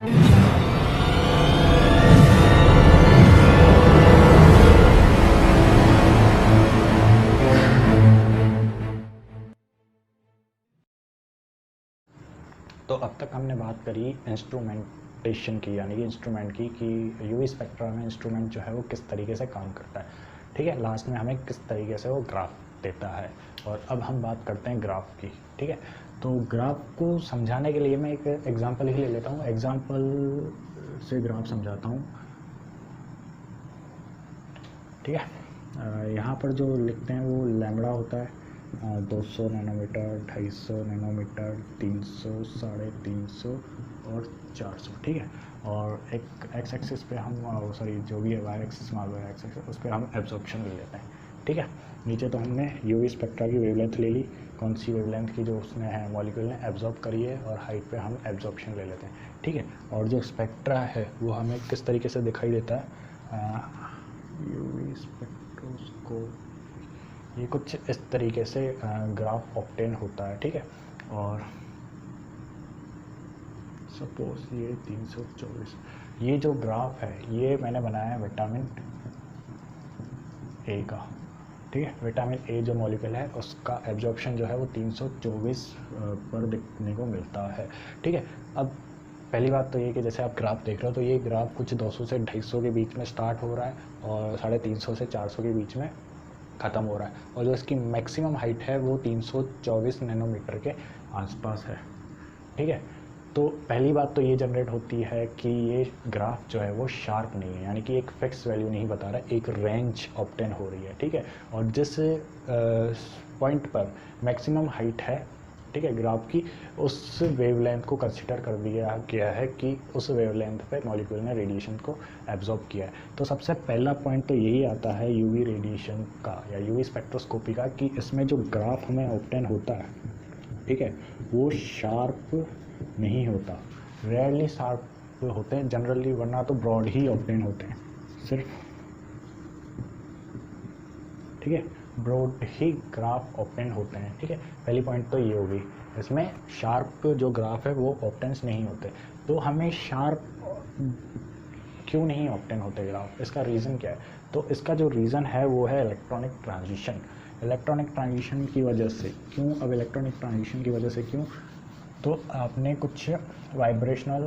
तो अब तक हमने बात करी इंस्ट्रूमेंटेशन की, यानी कि इंस्ट्रूमेंट की, कि यूवी स्पेक्ट्रा में इंस्ट्रूमेंट जो है वो किस तरीके से काम करता है। ठीक है, लास्ट में हमें किस तरीके से वो ग्राफ देता है। और अब हम बात करते हैं ग्राफ की। ठीक है, तो ग्राफ को समझाने के लिए मैं एक एग्जांपल ही ले लेता हूँ, एग्जांपल से ग्राफ समझाता हूँ। ठीक है, यहाँ पर जो लिखते हैं वो लैम्बडा होता है 200 नैनोमीटर, 250 नैनोमीटर, 300, 350 और 400। ठीक है, और एक एक्स एक्सिस पे हम सॉरी जो भी है वाई एक्सिस मान लो एक्स एक्सिस, उस पर हम एब्जॉर्प्शन ले लेते हैं। ठीक है, नीचे तो हमने यूवी स्पेक्ट्रा की वेवलेंथ ले ली, कौन सी वेवलेंथ की जो उसने है मॉलिक्यूल ने एब्जॉर्ब करी है, और हाइट पे हम एब्जॉर्प्शन ले लेते हैं। ठीक है, और जो स्पेक्ट्रा है वो हमें किस तरीके से दिखाई देता है, यूवी स्पेक्ट्रोस्कोप, ये कुछ इस तरीके से ग्राफ ऑब्टेन होता है। ठीक है, और सपोज ये 324, ये जो ग्राफ है ये मैंने बनाया है विटामिन ए का। ठीक है, विटामिन ए जो मॉलिक्यूल है उसका एब्जॉर्प्शन जो है वो 324 पर देखने को मिलता है। ठीक है, अब पहली बात तो ये कि जैसे आप ग्राफ देख रहे हो तो ये ग्राफ कुछ 200 से 250 के बीच में स्टार्ट हो रहा है और 350 से 400 के बीच में ख़त्म हो रहा है, और जो इसकी मैक्सिमम हाइट है वो 324 नैनोमीटर के आसपास है। ठीक है, तो पहली बात तो ये जनरेट होती है कि ये ग्राफ जो है वो शार्प नहीं है, यानी कि एक फिक्स वैल्यू नहीं बता रहा है, एक रेंज ऑब्टेन हो रही है। ठीक है, और जिस पॉइंट पर मैक्सिमम हाइट है, ठीक है, ग्राफ की, उस वेवलेंथ को कंसिडर कर दिया गया है कि उस वेवलेंथ पे मॉलिक्यूल ने रेडिएशन को एब्जॉर्ब किया है। तो सबसे पहला पॉइंट तो यही आता है यूवी रेडिएशन का या यूवी स्पेक्ट्रोस्कोपी का, कि इसमें जो ग्राफ हमें ऑब्टेन होता है, ठीक है, वो शार्प नहीं होता, रेयरली शार्प होते हैं जनरली, वरना तो ब्रॉड ही ऑब्टेन होते हैं सिर्फ। ठीक है, ब्रॉड ही ग्राफ ऑब्टेन होते हैं। ठीक है, पहली पॉइंट तो ये होगी, इसमें शार्प जो ग्राफ है वो ऑब्टेंस नहीं होते। तो हमें शार्प क्यों नहीं ऑब्टेन होते ग्राफ, इसका रीज़न क्या है? तो इसका जो रीज़न है वो है इलेक्ट्रॉनिक ट्रांजिशन। इलेक्ट्रॉनिक ट्रांजिशन की वजह से क्यों? अब इलेक्ट्रॉनिक ट्रांजिशन की वजह से क्यों? तो आपने कुछ वाइब्रेशनल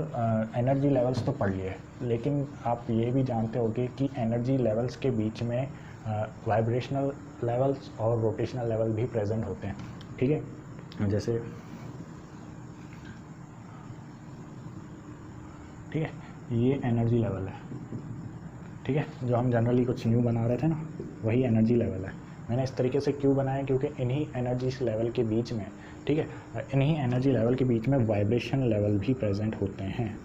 एनर्जी लेवल्स तो पढ़ लिए, लेकिन आप ये भी जानते होंगे कि एनर्जी लेवल्स के बीच में वाइब्रेशनल लेवल्स और रोटेशनल लेवल भी प्रेजेंट होते हैं। ठीक है, जैसे ठीक है, ये एनर्जी लेवल है। ठीक है, जो हम जनरली कुछ न्यू बना रहे थे ना, वही एनर्जी लेवल है। मैंने इस तरीके से क्यों बनाया? क्योंकि इन्हीं एनर्जी लेवल के बीच में, ठीक है, इन्हीं एनर्जी लेवल के बीच में वाइब्रेशन लेवल भी प्रेजेंट होते हैं।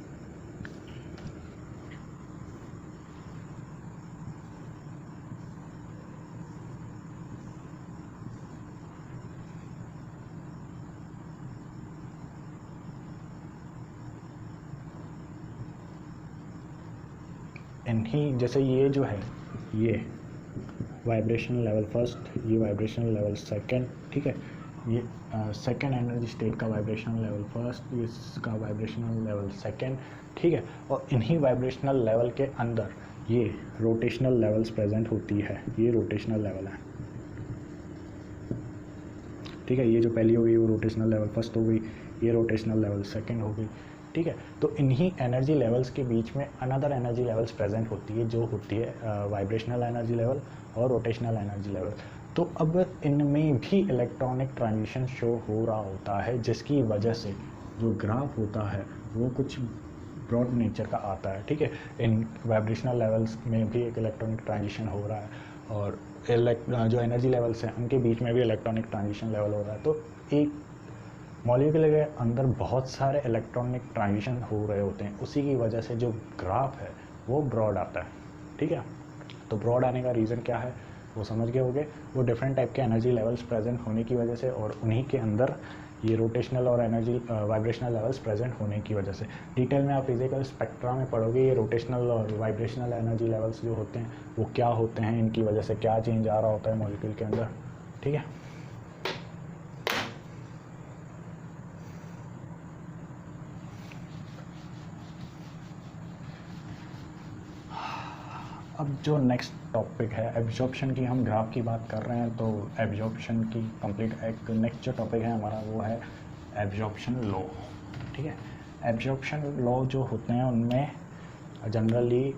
इन्हीं जैसे ये जो है, ये वाइब्रेशन लेवल फर्स्ट, ये वाइब्रेशन लेवल सेकंड। ठीक है, ये सेकंड एनर्जी स्टेट का वाइब्रेशनल लेवल फर्स्ट, इसका वाइब्रेशनल लेवल सेकंड। ठीक है, और इन्हीं वाइब्रेशनल लेवल के अंदर ये रोटेशनल लेवल्स प्रेजेंट होती है, ये रोटेशनल लेवल है। ठीक है, ये जो पहली हो गई वो रोटेशनल लेवल फर्स्ट हो गई, ये रोटेशनल लेवल सेकंड हो गई। ठीक है, तो इन्हीं एनर्जी लेवल्स के बीच में अनदर एनर्जी लेवल्स प्रेजेंट होती है, जो होती है वाइब्रेशनल एनर्जी लेवल और रोटेशनल एनर्जी लेवल। तो अब इनमें भी इलेक्ट्रॉनिक ट्रांजिशन शो हो रहा होता है, जिसकी वजह से जो ग्राफ होता है वो कुछ ब्रॉड नेचर का आता है। ठीक है, इन वाइब्रेशनल लेवल्स में भी एक इलेक्ट्रॉनिक ट्रांजिशन हो रहा है, और जो एनर्जी लेवल्स हैं उनके बीच में भी इलेक्ट्रॉनिक ट्रांजिशन लेवल हो रहा है। तो एक मॉलिक्यूल के अंदर बहुत सारे इलेक्ट्रॉनिक ट्रांजिशन हो रहे होते हैं, उसी की वजह से जो ग्राफ है वो ब्रॉड आता है। ठीक है, तो ब्रॉड आने का रीज़न क्या है वो समझ गए होंगे, वो डिफरेंट टाइप के एनर्जी लेवल्स प्रेजेंट होने की वजह से, और उन्हीं के अंदर ये रोटेशनल और एनर्जी वाइब्रेशनल लेवल्स प्रेजेंट होने की वजह से। डिटेल में आप फिजिकल स्पेक्ट्रा में पढ़ोगे, ये रोटेशनल और वाइब्रेशनल एनर्जी लेवल्स जो होते हैं वो क्या होते हैं, इनकी वजह से क्या चेंज आ रहा होता है मॉलिक्यूल के अंदर। ठीक है, अब जो नेक्स्ट टॉपिक है एब्जॉर्प्शन की, हम ग्राफ की बात कर रहे हैं तो एब्जॉर्प्शन की कंप्लीट एक नेक्स्ट जो टॉपिक है हमारा वो है एब्जॉर्प्शन लॉ। ठीक है, एब्जॉर्प्शन लॉ जो होते हैं उनमें जनरली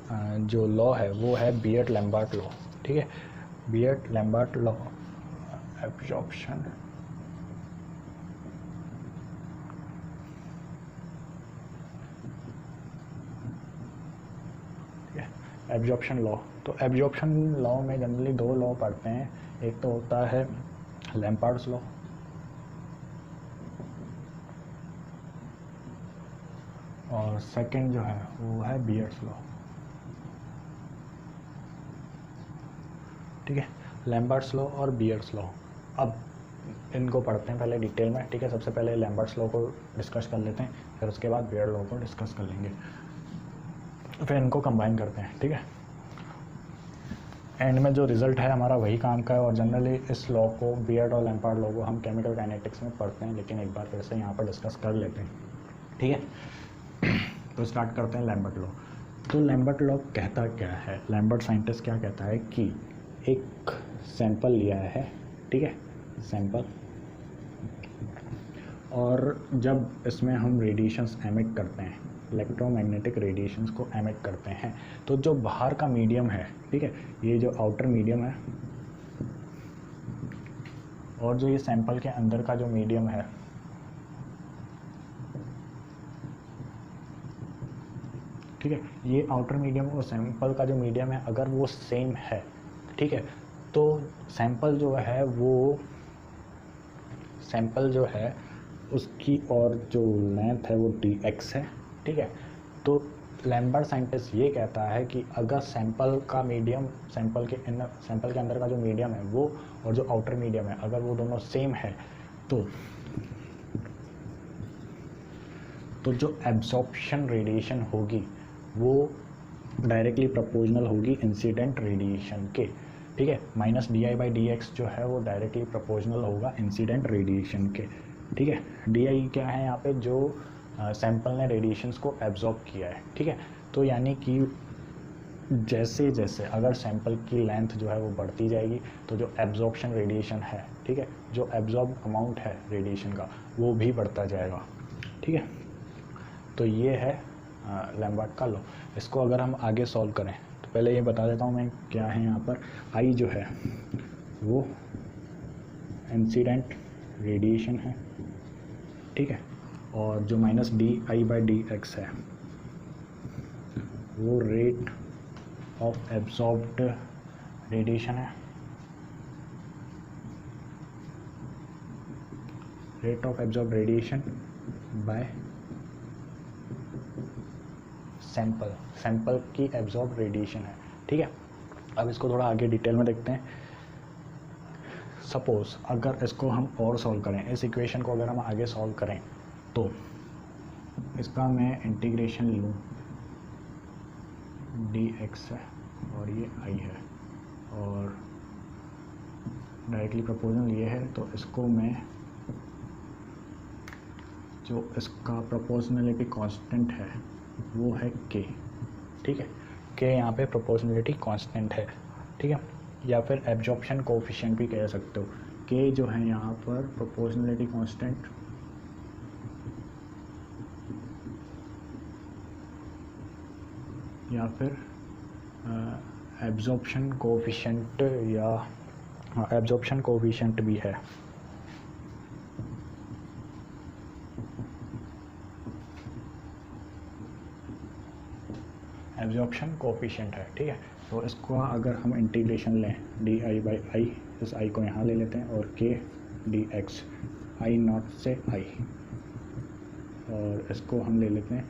जो लॉ है वो है बियट-लैम्बर्ट लॉ। ठीक है, बियट-लैम्बर्ट लॉ एब्जॉर्प्शन एब्जॉर्प्शन लॉ। तो एब्जॉर्प्शन लॉ में जनरली दो लॉ पढ़ते हैं, एक तो होता है लैम्पर्ट्स लॉ और सेकंड जो है वो है बियट्स लॉ। ठीक है, लैम्पर्ट्स लॉ और बियट्स लॉ। अब इनको पढ़ते हैं पहले डिटेल में। ठीक है, सबसे पहले लैम्पर्ट्स लॉ को डिस्कस कर लेते हैं, फिर उसके बाद बियट लॉ को डिस्कस कर लेंगे, फिर इनको कंबाइन करते हैं। ठीक है, एंड में जो रिज़ल्ट है हमारा वही काम का है। और जनरली इस लॉ को, बियट और लैम्पर्ट लॉ को हम केमिकल काइनेटिक्स में पढ़ते हैं, लेकिन एक बार फिर से यहाँ पर डिस्कस कर लेते हैं। ठीक है, तो स्टार्ट करते हैं लैम्पर्ट लॉ। तो लैम्पर्ट लॉ कहता क्या है, लैम्पर्ट साइंटिस्ट क्या कहता है कि एक सैंपल लिया है, ठीक है, सैंपल, और जब इसमें हम रेडिएशंस एमिट करते हैं, इलेक्ट्रोमैग्नेटिक रेडिएशंस को एमिट करते हैं, तो जो बाहर का मीडियम है, ठीक है, ये जो आउटर मीडियम है और जो ये सैंपल के अंदर का जो मीडियम है, ठीक है, ये आउटर मीडियम और सैंपल का जो मीडियम है अगर वो सेम है, ठीक है, तो सैंपल जो है वो, सैंपल जो है उसकी और जो लेंथ है वो dx है। ठीक है, तो लैम्पर्ट साइंटिस्ट ये कहता है कि अगर सैंपल का मीडियम, सैंपल के अंदर का जो मीडियम है वो और जो आउटर मीडियम है अगर वो दोनों सेम है तो जो एब्जॉर्प्शन रेडिएशन होगी वो डायरेक्टली प्रोपोर्शनल होगी इंसिडेंट रेडिएशन के। ठीक है, -di/dx जो है वो डायरेक्टली प्रोपोर्शनल होगा इंसिडेंट रेडिएशन के। ठीक है, di क्या है यहाँ पे, जो सैंपल ने रेडिएशंस को एब्जॉर्ब किया है। ठीक है, तो यानी कि जैसे जैसे अगर सैंपल की लेंथ जो है वो बढ़ती जाएगी तो जो एब्जॉर्प्शन रेडिएशन है, ठीक है, जो एब्जॉर्ब अमाउंट है रेडिएशन का वो भी बढ़ता जाएगा। ठीक है, तो ये है लैम्पर्ट का लॉ। इसको अगर हम आगे सॉल्व करें तो पहले ये बता देता हूँ मैं क्या है यहाँ पर। आई जो है वो इंसिडेंट रेडिएशन है, ठीक है, और जो -di/dx है वो रेट ऑफ एब्जॉर्ब्ड रेडिएशन है, rate of absorb radiation bye sample की एब्जॉर्ब रेडिएशन है। ठीक है, अब इसको थोड़ा आगे डिटेल में देखते हैं। सपोज अगर इसको हम और सॉल्व करें, इस इक्वेशन को अगर हम आगे सॉल्व करें तो इसका मैं इंटीग्रेशन लूँ, dx है और ये i है और डायरेक्टली प्रोपोर्शनल ये है, तो इसको मैं, जो इसका प्रोपोर्शनलिटी कांस्टेंट है वो है k। ठीक है, k यहाँ पे प्रोपोर्शनलिटी कांस्टेंट है। ठीक है, या फिर एब्जॉर्प्शन कोफिशिएंट भी कह सकते हो। k जो है यहाँ पर प्रोपोर्शनलिटी कांस्टेंट या फिर एब्जॉर्प्शन कोफिशिएंट, या एब्जॉर्प्शन कोफिशिएंट भी है। एब्जॉर्प्शन कोफिशिएंट है। ठीक है, तो इसको अगर हम इंटीग्रेशन लें di/i, इस i को यहाँ ले लेते हैं और k dx i0 से i, और इसको हम ले लेते हैं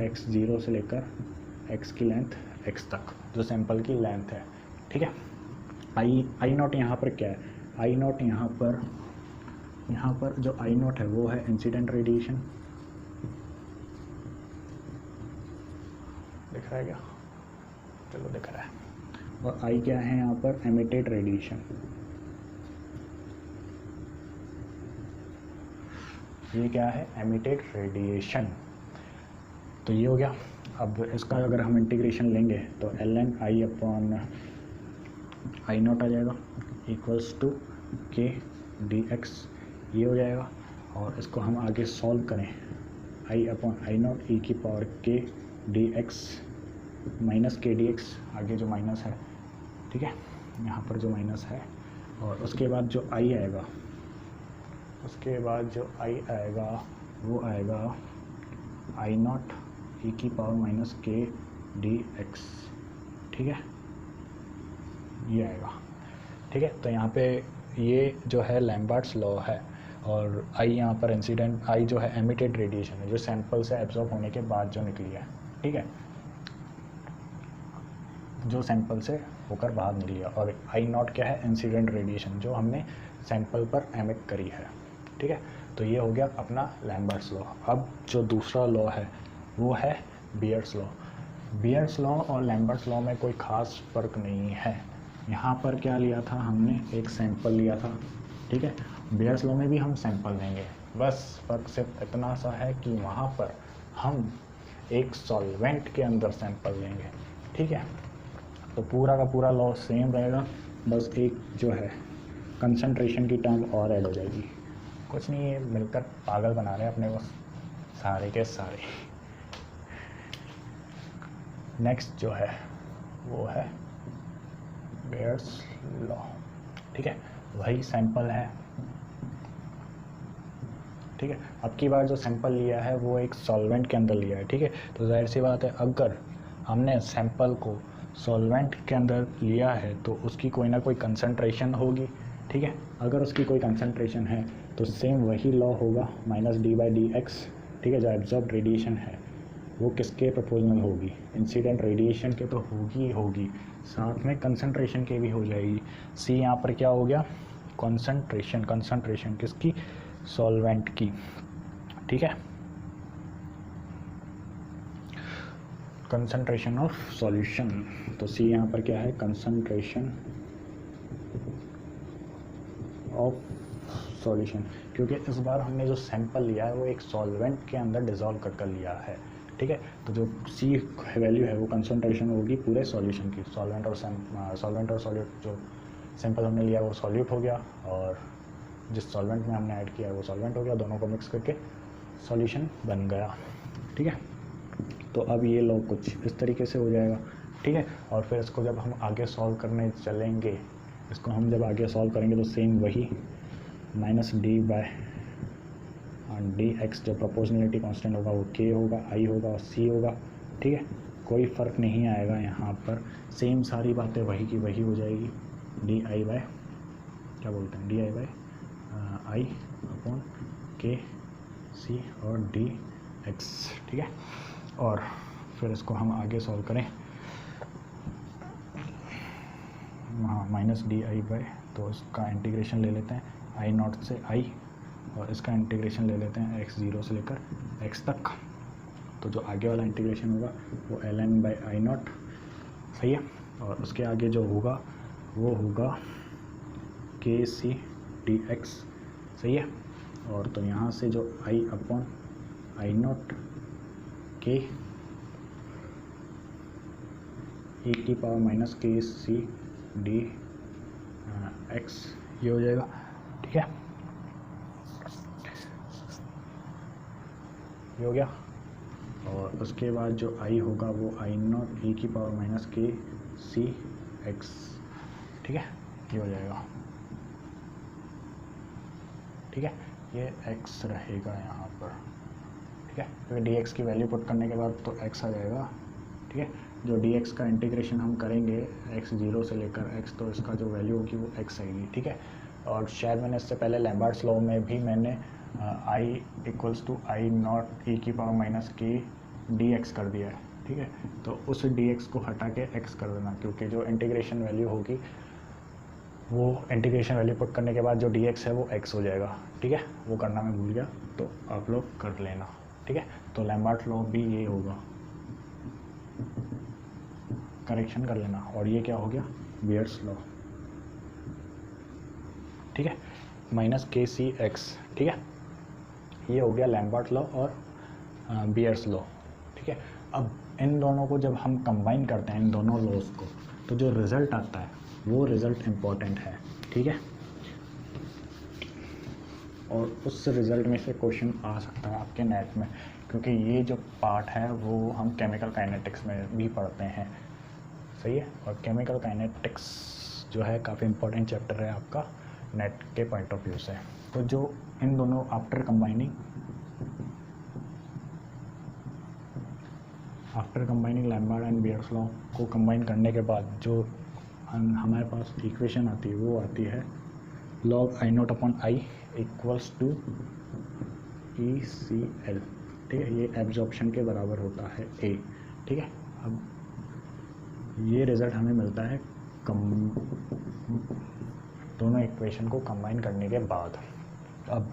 x0 से लेकर x की लेंथ x तक, जो सैंपल की लेंथ है। ठीक है, i0 यहाँ पर क्या है, i0 यहाँ पर जो i0 है वो है इंसिडेंट रेडिएशन, दिख रहा है क्या, चलो दिख रहा है, और I क्या है यहाँ पर, एमिटेड रेडिएशन। ये क्या है, एमिटेड रेडिएशन। तो ये हो गया। अब इसका अगर हम इंटीग्रेशन लेंगे तो ln i upon i naught आ जाएगा equals to k d x, ये हो जाएगा। और इसको हम आगे सॉल्व करें, i upon i naught e की पावर के d x minus k d x, आगे जो माइनस है, ठीक है, यहाँ पर जो माइनस है, और उसके बाद जो i आएगा, उसके बाद जो i आएगा वो आएगा आई नॉट ई की power minus k d x, ठीक है, ये आएगा। ठीक है, तो यहाँ पे ये जो है लैम्बर्ट्स लॉ है, और आई यहाँ पर इंसिडेंट, आई जो है एमिटेड रेडिएशन है, जो सैंपल से एब्जॉर्ब होने के बाद जो निकली है, ठीक है, जो सैंपल से होकर बाहर निकली है। और आई नॉट क्या है, इंसिडेंट रेडिएशन, जो हमने सैंपल पर एमिट करी है। ठीक है, तो ये हो गया अपना लैम्बर्ट्स लॉ। अब जो दूसरा लॉ है वो है बियर्स लॉ। बियर्स लॉ और लैम्बर्ट्स लॉ में कोई ख़ास फ़र्क नहीं है। यहाँ पर क्या लिया था हमने, एक सैंपल लिया था, ठीक है। बियर्स लॉ में भी हम सैंपल लेंगे, बस फ़र्क सिर्फ इतना सा है कि वहाँ पर हम एक सॉल्वेंट के अंदर सैंपल लेंगे, ठीक है। तो पूरा का पूरा लॉ सेम रहेगा, बस एक जो है कंसंट्रेशन की टर्म और ऐड हो जाएगी। कुछ नहीं, ये मिलकर पागल बना रहे हैं अपने को सारे के सारे। नेक्स्ट जो है वो है बियर्स लॉ, ठीक है, वही सैंपल है, ठीक है। अब की बार जो सैंपल लिया है वो एक सॉल्वेंट के अंदर लिया है, ठीक है। तो जाहिर सी बात है, अगर हमने सैंपल को सॉल्वेंट के अंदर लिया है तो उसकी कोई ना कोई कंसंट्रेशन होगी, ठीक है। अगर उसकी कोई कंसंट्रेशन है तो सेम वही लॉ होगा, minus D by D x, ठीक है। जो एब्जॉर्ब रेडिएशन है वो किसके प्रोपोर्शनल होगी, इंसिडेंट रेडिएशन के तो होगी ही होगी, साथ में कंसंट्रेशन के भी हो जाएगी। सी यहाँ पर क्या हो गया, कंसंट्रेशन, कंसंट्रेशन किसकी, सॉल्वेंट की, ठीक है, कंसंट्रेशन ऑफ सॉल्यूशन। तो सी यहाँ पर क्या है, कंसंट्रेशन ऑफ सॉल्यूशन, क्योंकि इस बार हमने जो सैंपल लिया है वो एक सॉल्वेंट के अंदर डिज़ोल्व कर लिया है, ठीक है। तो जो सी वैल्यू है वो कंसंट्रेशन होगी पूरे सॉल्यूशन की, सॉल्वेंट और सॉल्यूट, जो सैंपल हमने लिया वो सॉल्यूट हो गया, और जिस सॉल्वेंट में हमने ऐड किया है वो सॉल्वेंट हो गया, दोनों को मिक्स करके सॉल्यूशन बन गया, ठीक है। तो अब ये लॉ कुछ इस तरीके से हो जाएगा, ठीक है। और फिर इसको जब हम आगे सॉल्व करने चलेंगे, इसको हम जब आगे सॉल्व करेंगे तो सेम वही minus D by D X, जो प्रोपोर्शनलिटी कांस्टेंट होगा वो के होगा, आई होगा और सी होगा, ठीक है। कोई फ़र्क नहीं आएगा यहाँ पर, सेम सारी बातें वही की वही हो जाएगी। डी आई बाय, क्या बोलते हैं, D I by I upon K C और डी एक्स, ठीक है। और फिर इसको हम आगे सॉल्व करें, हाँ, माइनस डी आई बाय, तो इसका इंटीग्रेशन ले लेते हैं आई नॉट से आई, और इसका इंटीग्रेशन ले लेते हैं एक्स ज़ीरो से लेकर एक्स तक। तो जो आगे वाला इंटीग्रेशन होगा वो L N by I not, सही है। और उसके आगे जो होगा वो होगा के सी डी एक्स, सही है। और तो यहाँ से जो आई अपॉन आई नॉट के ई की पावर माइनस के सी डी एक्स, ये हो जाएगा, ठीक है, ये हो गया। और उसके बाद जो आई होगा वो आई नॉट ई की पावर माइनस के सी एक्स, ठीक है, ये हो जाएगा, ठीक है। ये x रहेगा यहाँ पर, ठीक है, क्योंकि डी एक्स की वैल्यू पुट करने के बाद तो x आ जाएगा, ठीक है। जो डी एक्स का इंटीग्रेशन हम करेंगे x ज़ीरो से लेकर x, तो इसका जो वैल्यू होगी वो x आएगी, ठीक है। और शायद मैंने इससे पहले लैम्बर्ट्स लॉ में भी मैंने i equals to i naught e की power minus k d x कर दिया है, ठीक है। तो उस डी एक्स को हटा के x कर देना, क्योंकि जो इंटीग्रेशन वैल्यू होगी वो इंटीग्रेशन वैल्यू पुट करने के बाद जो डी एक्स है वो x हो जाएगा, ठीक है। वो करना मैं भूल गया, तो आप लोग कर लेना, ठीक है। तो लैम्बर्ट लॉ भी ये होगा, करेक्शन कर लेना। और ये क्या हो गया, बियर्स लॉ, ठीक है, माइनस के सी एक्स, ठीक है, ये हो गया लैम्बर्ट लॉ और बियर्स लॉ, ठीक है। अब इन दोनों को जब हम कंबाइन करते हैं, इन दोनों लॉस को, तो जो रिज़ल्ट आता है वो रिज़ल्ट इम्पॉर्टेंट है, ठीक है। और उस रिज़ल्ट में से क्वेश्चन आ सकता है आपके नेट में, क्योंकि ये जो पार्ट है वो हम केमिकल काइनेटिक्स में भी पढ़ते हैं, सही है। और केमिकल काइनेटिक्स जो है काफ़ी इम्पोर्टेंट चैप्टर है आपका नेट के पॉइंट ऑफ व्यू से। तो जो इन दोनों after combining Lambert and bears law को कंबाइन करने के बाद जो हमारे पास इक्वेशन आती है वो आती है log I not upon I equals to ECl, ठीक है। ये एब्जॉर्प्शन के बराबर होता है A, ठीक है। अब ये रिज़ल्ट हमें मिलता है दोनों इक्वेशन को कंबाइन करने के बाद। अब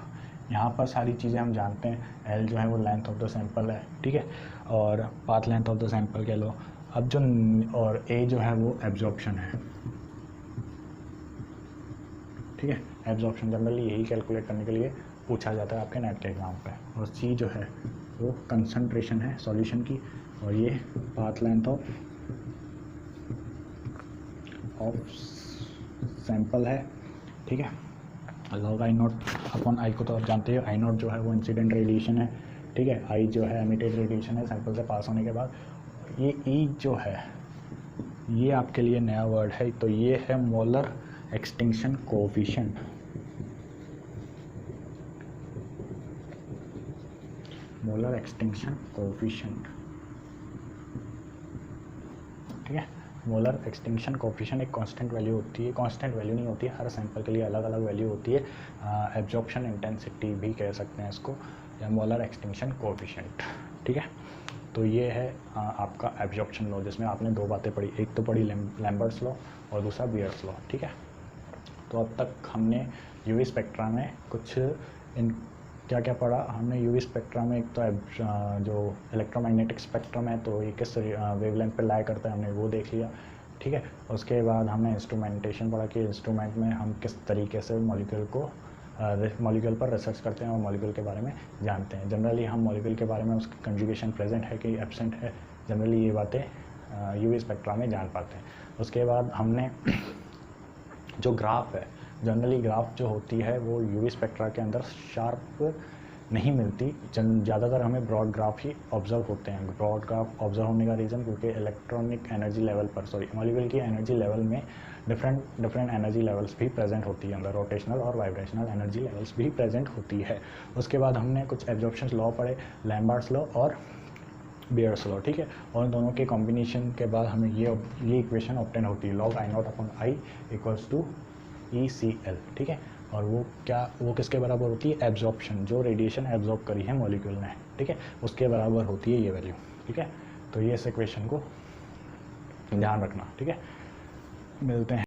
यहाँ पर सारी चीज़ें हम जानते हैं, L जो है वो लेंथ ऑफ द सैंपल है, ठीक है, और path length of the sample कह लो। अब जो और A जो है वो एब्जॉर्प्शन है, ठीक है। एब्जॉर्प्शन जनरली यही कैलकुलेट करने के लिए पूछा जाता है आपके नेट के एग्जाम पे। और C जो है वो कंसंट्रेशन है सॉल्यूशन की, और ये पाथ लेंथ ऑफ सैंपल है, ठीक है। लॉग I नॉट अपॉन आई को तो आप जानते हो, I नॉट जो है वो इंसिडेंट रेडिएशन है, ठीक है। I जो है एमिटेड रेडिएशन है सैंपल से पास होने के बाद। ये E जो है ये आपके लिए नया वर्ड है, तो ये है molar extinction coefficient, molar extinction coefficient, ठीक है। मोलर एक्सटिंक्शन कोएफिशिएंट एक कांस्टेंट वैल्यू होती है, कांस्टेंट वैल्यू नहीं होती है, हर सैंपल के लिए अलग अलग वैल्यू होती है। एब्जॉर्प्शन इंटेंसिटी भी कह सकते हैं इसको, या मोलर एक्सटिंक्शन कोएफिशिएंट, ठीक है। तो ये है आपका एब्जॉर्प्शन लॉ, जिसमें आपने दो बातें पढ़ी, एक तो पढ़ी लैम्बर्ट्स लॉ और दूसरा बियर्स लॉ, ठीक है। तो अब तक हमने यूवी स्पेक्ट्रा में कुछ क्या क्या पढ़ा हमने। यूवी स्पेक्ट्रा में एक तो जो इलेक्ट्रोमैग्नेटिक स्पेक्ट्रम है, तो ये किस वेवलेंथ पे लाई करता है हमने वो देख लिया, ठीक है। उसके बाद हमने इंस्ट्रूमेंटेशन पढ़ा कि इंस्ट्रूमेंट में हम किस तरीके से मॉलिक्यूल पर रिसर्च करते हैं और मॉलिक्यूल के बारे में जानते हैं। जनरली हम मॉलिक्यूल के बारे में उसकी कंजुगेशन प्रेजेंट है कि एब्सेंट है, जनरली ये बातें यूवी स्पेक्ट्रा में जान पाते हैं। उसके बाद हमने जो ग्राफ है, जनरली ग्राफ जो होती है वो यूवी स्पेक्ट्रा के अंदर शार्प नहीं मिलती, ज़्यादातर हमें ब्रॉड ग्राफ ही ऑब्जर्व होते हैं। ब्रॉड ग्राफ ऑब्जर्व होने का रीज़न क्योंकि इलेक्ट्रॉनिक एनर्जी लेवल पर मॉलिक्यूल की एनर्जी लेवल में डिफरेंट एनर्जी लेवल्स भी प्रेजेंट होती है, अंदर रोटेशनल और वाइब्रेशनल एनर्जी लेवल्स भी प्रेजेंट होती है। उसके बाद हमने कुछ एब्जॉर्प्शन लॉ पढ़े, लैम्बर्ट्स लॉ और बियर्स लॉ, ठीक है। और दोनों के कॉम्बिनेशन के बाद हमें ये इक्वेशन ऑब्टेन होती है, log I not upon I equals to ECl, ठीक है। और वो किसके बराबर होती है? एब्जॉर्प्शन, जो रेडिएशन एब्जॉर्ब करी है मॉलिक्यूल ने, ठीक है, उसके बराबर होती है ये वैल्यू, ठीक है। तो ये इस इक्वेशन को ध्यान रखना, ठीक है। मिलते हैं।